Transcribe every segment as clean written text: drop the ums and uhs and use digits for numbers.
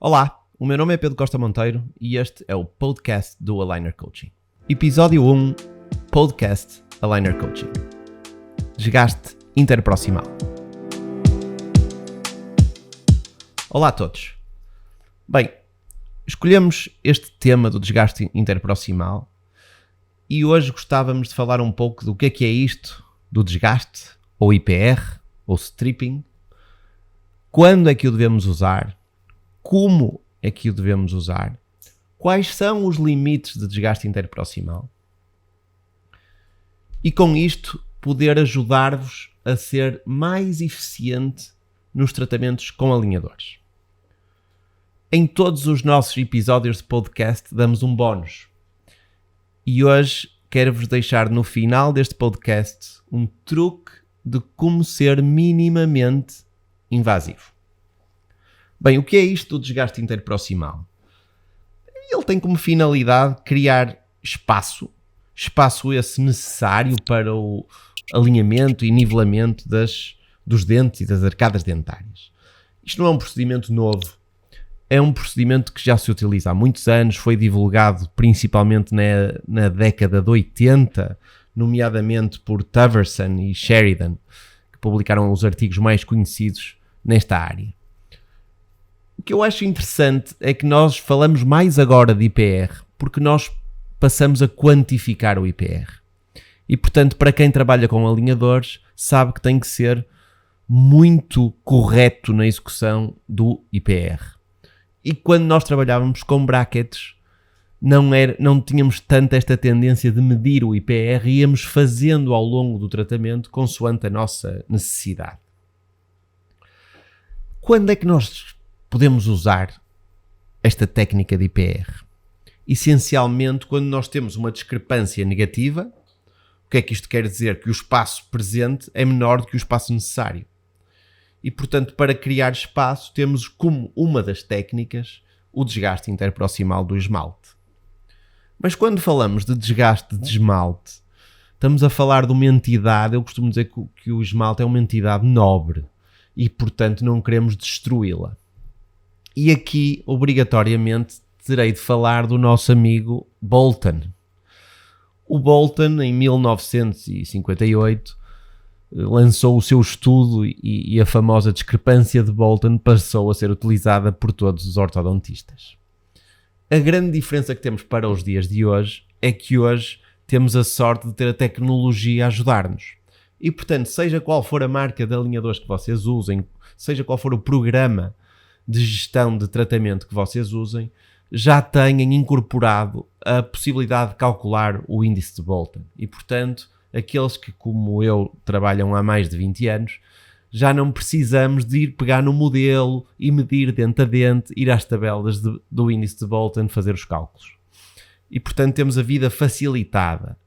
Olá, o meu nome é Pedro Costa Monteiro e este é o podcast do Aligner Coaching. Episódio 1, Podcast Aligner Coaching. Desgaste interproximal. Olá a todos. Bem, escolhemos este tema do desgaste interproximal e hoje gostávamos de falar um pouco do que é isto do desgaste, ou IPR, ou stripping, quando é que o devemos usar, como é que o devemos usar, quais são os limites de desgaste interproximal e com isto poder ajudar-vos a ser mais eficiente nos tratamentos com alinhadores. Em todos os nossos episódios de podcast damos um bónus e hoje quero-vos deixar no final deste podcast um truque de como ser minimamente invasivo. Bem, o que é isto do desgaste interproximal? Ele tem como finalidade criar espaço esse necessário para o alinhamento e nivelamento dos dentes e das arcadas dentárias. Isto não é um procedimento novo, é um procedimento que já se utiliza há muitos anos, foi divulgado principalmente na década de 80, nomeadamente por Tuvberson e Sheridan, que publicaram os artigos mais conhecidos nesta área. O que eu acho interessante é que nós falamos mais agora de IPR porque nós passamos a quantificar o IPR. E, portanto, para quem trabalha com alinhadores, sabe que tem que ser muito correto na execução do IPR. E quando nós trabalhávamos com brackets, não tínhamos tanto esta tendência de medir o IPR e íamos fazendo ao longo do tratamento consoante a nossa necessidade. Quando é que nós podemos usar esta técnica de IPR? Essencialmente quando nós temos uma discrepância negativa. O que é que isto quer dizer? Que o espaço presente é menor do que o espaço necessário. E, portanto, para criar espaço, temos como uma das técnicas o desgaste interproximal do esmalte. Mas quando falamos de desgaste de esmalte, estamos a falar de uma entidade, eu costumo dizer que o esmalte é uma entidade nobre e, portanto, não queremos destruí-la. E aqui, obrigatoriamente, terei de falar do nosso amigo Bolton. O Bolton, em 1958, lançou o seu estudo e a famosa discrepância de Bolton passou a ser utilizada por todos os ortodontistas. A grande diferença que temos para os dias de hoje é que hoje temos a sorte de ter a tecnologia a ajudar-nos. E, portanto, seja qual for a marca de alinhadores que vocês usem, seja qual for o programa de gestão de tratamento que vocês usem, já tenham incorporado a possibilidade de calcular o índice de Bolton. E, portanto, aqueles que, como eu, trabalham há mais de 20 anos, já não precisamos de ir pegar no modelo e medir dente a dente, ir às tabelas do índice de Bolton, fazer os cálculos. E, portanto, temos a vida facilitada.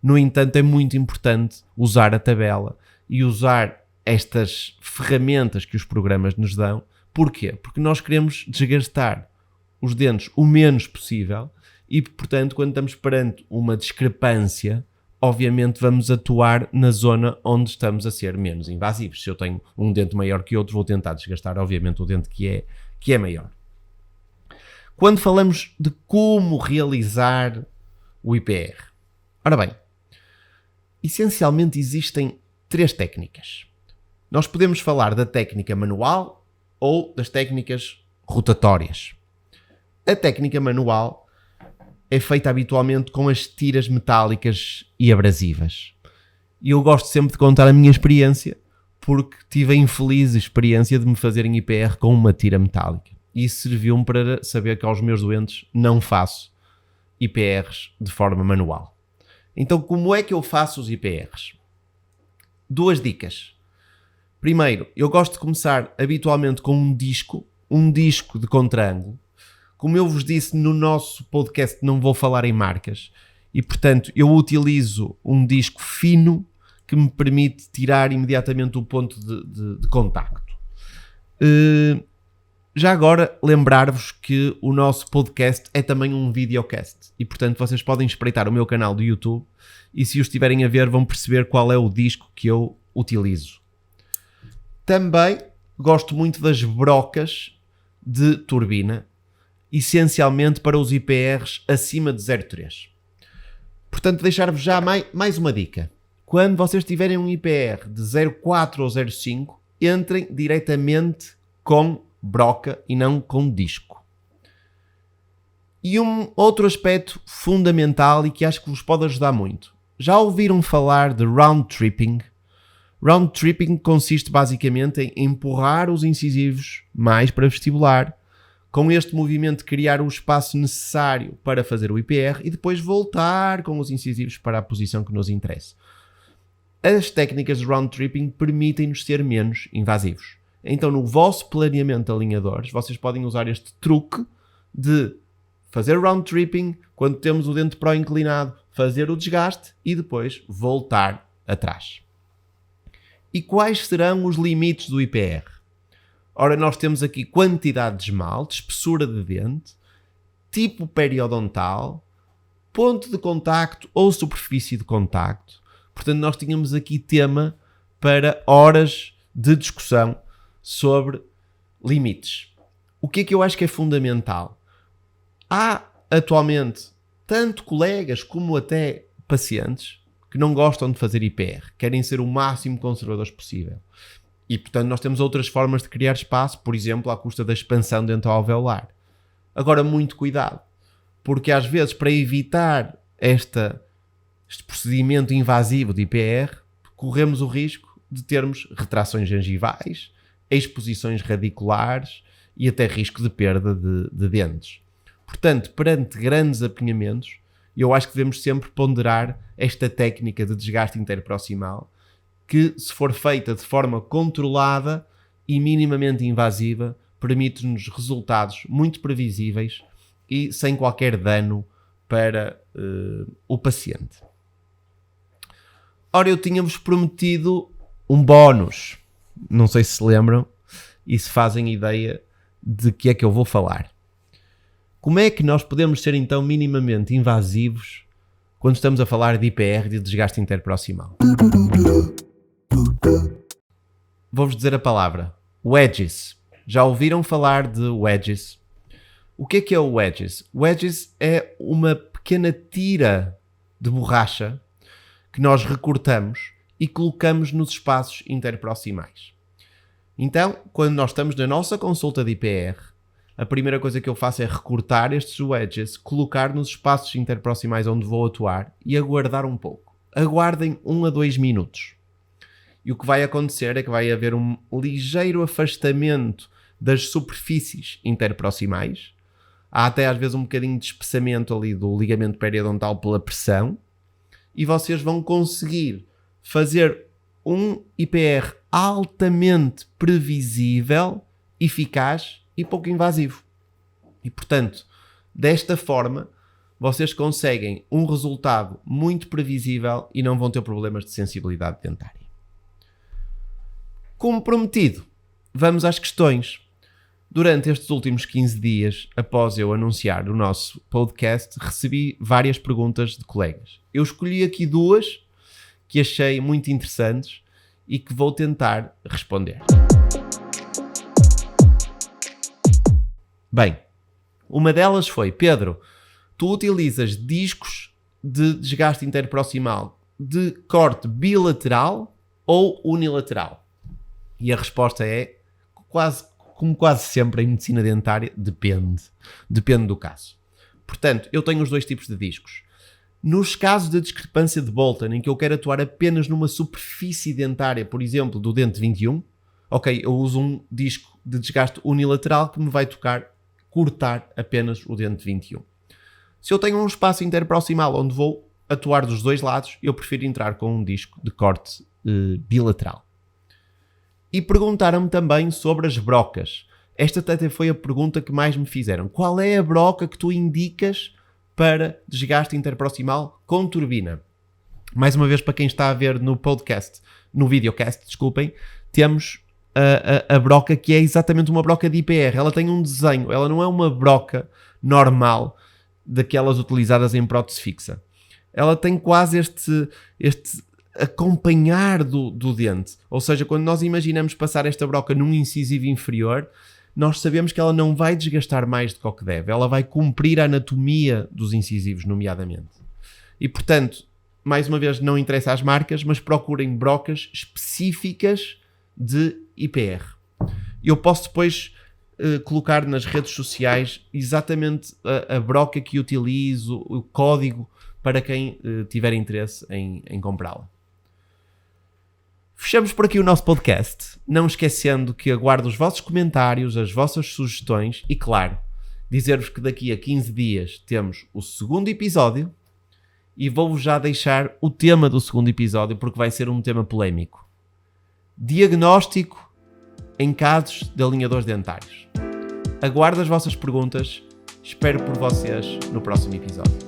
No entanto, é muito importante usar a tabela e usar estas ferramentas que os programas nos dão. Porquê? Porque nós queremos desgastar os dentes o menos possível e, portanto, quando estamos perante uma discrepância, obviamente vamos atuar na zona onde estamos a ser menos invasivos. Se eu tenho um dente maior que outro, vou tentar desgastar, obviamente, o dente que é maior. Quando falamos de como realizar o IPR, ora bem, essencialmente existem 3 técnicas. Nós podemos falar da técnica manual ou das técnicas rotatórias. A técnica manual é feita habitualmente com as tiras metálicas e abrasivas. E eu gosto sempre de contar a minha experiência, porque tive a infeliz experiência de me fazerem IPR com uma tira metálica. E isso serviu-me para saber que aos meus doentes não faço IPRs de forma manual. Então, como é que eu faço os IPRs? 2 dicas. Primeiro, eu gosto de começar habitualmente com um disco de contraângulo. Como eu vos disse no nosso podcast, não vou falar em marcas e, portanto, eu utilizo um disco fino que me permite tirar imediatamente o ponto de contacto. Já agora, lembrar-vos que o nosso podcast é também um videocast e, portanto, vocês podem espreitar o meu canal do YouTube e, se o estiverem a ver, vão perceber qual é o disco que eu utilizo. Também gosto muito das brocas de turbina, essencialmente para os IPRs acima de 0,3. Portanto, deixar-vos já mais uma dica. Quando vocês tiverem um IPR de 0,4 ou 0,5, entrem diretamente com broca e não com disco. E um outro aspecto fundamental e que acho que vos pode ajudar muito. Já ouviram falar de round tripping? Round tripping consiste basicamente em empurrar os incisivos mais para vestibular, com este movimento criar o espaço necessário para fazer o IPR e depois voltar com os incisivos para a posição que nos interessa. As técnicas de round tripping permitem-nos ser menos invasivos. Então, no vosso planeamento de alinhadores, vocês podem usar este truque de fazer round tripping, quando temos o dente pró-inclinado, fazer o desgaste e depois voltar atrás. E quais serão os limites do IPR? Ora, nós temos aqui quantidade de esmalte, espessura de dente, tipo periodontal, ponto de contacto ou superfície de contacto. Portanto, nós tínhamos aqui tema para horas de discussão sobre limites. O que é que eu acho que é fundamental? Há atualmente tanto colegas como até pacientes que não gostam de fazer IPR, querem ser o máximo conservadores possível. E, portanto, nós temos outras formas de criar espaço, por exemplo, à custa da expansão dental alveolar. Agora, muito cuidado, porque às vezes, para evitar este procedimento invasivo de IPR, corremos o risco de termos retrações gengivais, exposições radiculares e até risco de perda de dentes. Portanto, perante grandes apinhamentos, eu acho que devemos sempre ponderar esta técnica de desgaste interproximal, que, se for feita de forma controlada e minimamente invasiva, permite-nos resultados muito previsíveis e sem qualquer dano para o paciente. Ora, eu tinha-vos prometido um bónus. Não sei se lembram e se fazem ideia de que é que eu vou falar. Como é que nós podemos ser então minimamente invasivos quando estamos a falar de IPR, de desgaste interproximal? Vou-vos dizer a palavra. Wedges. Já ouviram falar de wedges? O que é o wedges? Wedges é uma pequena tira de borracha que nós recortamos e colocamos nos espaços interproximais. Então, quando nós estamos na nossa consulta de IPR, a primeira coisa que eu faço é recortar estes wedges, colocar nos espaços interproximais onde vou atuar e aguardar um pouco. Aguardem 1 a 2 minutos. E o que vai acontecer é que vai haver um ligeiro afastamento das superfícies interproximais. Há até às vezes um bocadinho de espessamento ali do ligamento periodontal pela pressão. E vocês vão conseguir fazer um IPR altamente previsível, eficaz e pouco invasivo. E, portanto, desta forma, vocês conseguem um resultado muito previsível e não vão ter problemas de sensibilidade dentária. Como prometido, vamos às questões. Durante estes últimos 15 dias, após eu anunciar o nosso podcast, recebi várias perguntas de colegas. Eu escolhi aqui 2 que achei muito interessantes e que vou tentar responder. Bem, uma delas foi: Pedro, tu utilizas discos de desgaste interproximal de corte bilateral ou unilateral? E a resposta é, como quase sempre em medicina dentária, depende do caso. Portanto, eu tenho os 2 tipos de discos. Nos casos de discrepância de Bolton, em que eu quero atuar apenas numa superfície dentária, por exemplo, do dente 21, ok, eu uso um disco de desgaste unilateral que me vai cortar apenas o dente 21. Se eu tenho um espaço interproximal onde vou atuar dos 2 lados, eu prefiro entrar com um disco de corte bilateral. E perguntaram-me também sobre as brocas. Esta até foi a pergunta que mais me fizeram. Qual é a broca que tu indicas para desgaste interproximal com turbina? Mais uma vez, para quem está a ver no videocast, desculpem, temos a broca que é exatamente uma broca de IPR. Ela tem um desenho, ela não é uma broca normal daquelas utilizadas em prótese fixa. Ela tem quase este acompanhar do dente. Ou seja, quando nós imaginamos passar esta broca num incisivo inferior, nós sabemos que ela não vai desgastar mais do que o que deve. Ela vai cumprir a anatomia dos incisivos, nomeadamente. E, portanto, mais uma vez, não interessa às marcas, mas procurem brocas específicas de IPR. Eu posso depois colocar nas redes sociais exatamente a broca que utilizo, o código, para quem tiver interesse em comprá-la. Fechamos por aqui o nosso podcast, não esquecendo que aguardo os vossos comentários, as vossas sugestões e, claro, dizer-vos que daqui a 15 dias temos o segundo episódio e vou-vos já deixar o tema do segundo episódio porque vai ser um tema polémico. Diagnóstico em casos de alinhadores dentários. Aguardo as vossas perguntas, espero por vocês no próximo episódio.